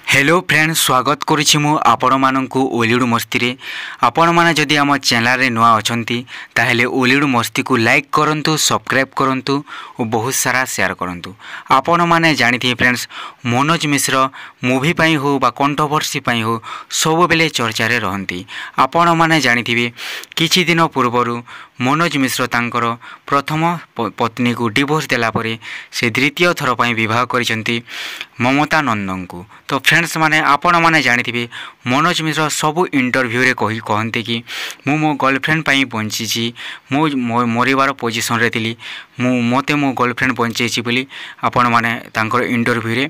Hello friends स्वागत करुछि मु आपण माननकु ओलीवुड मस्ती रे। आपण माने जदि हम चैनल रे नुआ अछंती ताहेले ओलीवुड मस्ती को लाइक करंतु, सब्सक्राइब करंतु और बहुत सारा शेयर करंतु। आपण माने जानिथि फ्रेंड्स मनोज मिश्र मूवी पई हो बा कंट्रोवर्सी पई हो सब बेले चर्चा रे रहंती। आपण माने जानिथिबे किछि दिन पूर्वरु मनोज मिश्र तांकर प्रथम पत्नी को डिवोर्स देला परे से द्वितीय थर पई विवाह करिसंती ममता नंदन को। तो फ्रेंड्स माने आपण माने जानिथिबे मनोज मिश्र सब इंटरव्यू रे कहते कि मो गर्लफ्रेंड पई बंची मो मरिवार पोजिशन रे थिली मते मो गर्लफ्रेंड बंचेछि बोली आपण माने तांकर इंटरव्यू रे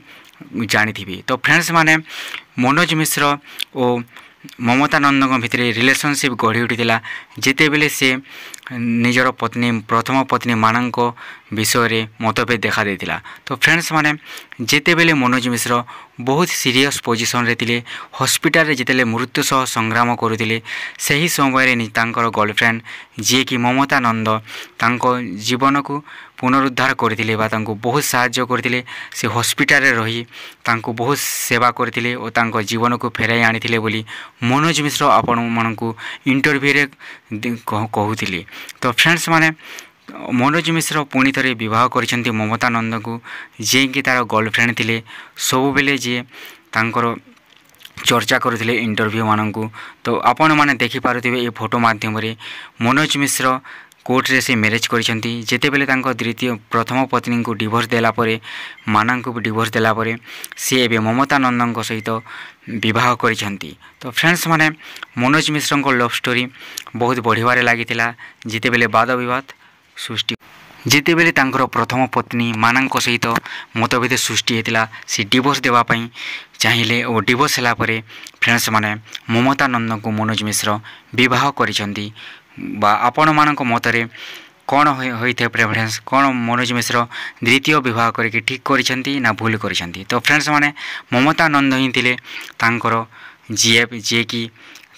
जानिथिबे। तो फ्रेंड्स माने मनोज मिश्र ओ ममता नंदन भितर रिलेशनशिप गढ़ी उठी जिते बेले से निजर पत्नी प्रथम पत्नी मानक विषय मतभेद देखा देता। तो फ्रेंड्स माने जिते बेले मनोज मिश्र बहुत सीरियस पोजिशन रे थिले हॉस्पिटल रे जिते मृत्यु सह संग्राम करुले सही समय तांकर गर्लफ्रेंड जी कि ममता नंद तांको जीवन को पुनरुद्धार करथिले बा तांको बहुत साहाय्य करथिले। से हॉस्पिटल रे रही तांको बहुत सेवा करथिले और तांको जीवन को फेराई आनिथिले बोली मनोज मिश्र आपण मानकु इंटरव्यू रे कहूथिले। तो फ्रेंड्स माने मनोज मिश्र पुणी थे विवाह करिसेंती ममता नंद को जे कि तार गर्लफ्रेंड थिले सब बेले जे तांकर चर्चा करुले इंटरव्यू मानकु। तो आपण माने देखि पारुथिबे ए फोटो माध्यम रे मनोज मिश्र कोर्ट रे से मैरिज करिसेंती जेते बेले तांको द्वितीय प्रथम पत्नी को डिवोर्स देला परे मानक को डिवोर्स देला परे से एबे ममता नंदन को सहित विवाह करिसेंती। तो फ्रेंड्स माने मनोज मिश्र को लव स्टोरी बहुत बढ़िबारे लागितिला जेते बेले वाद विवाद सृष्टि जिते बेले तांकर प्रथम पत्नी मानक सहित मतभेद सृष्टि होता से डिवोर्स देवाई चाहिए और डिवोर्स है फ्रेंड्स माने ममता नंदन को मनोज मिश्र विवाह करिसेंती बा आपण मानक मतरे कौन होते प्रेफरेंस कौन मनोज मिश्र द्वितीय विवाह करके ठीक करिसेंती ना भूल करिसेंती। तो फ्रेंड्स माने ममता नंद ही थिले तांकर जीएफ जे कि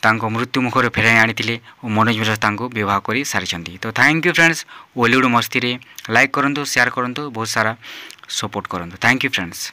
तांको मृत्यु मुखर फेराई आनी और मनोज मिश्र तांको विवाह कर सारी। तो थैंक यू फ्रेंड्स ओलीवुड मस्ती रे लाइक करंतु, शेयर करंतु, बहुत सारा सपोर्ट करंतु। Thank you friends.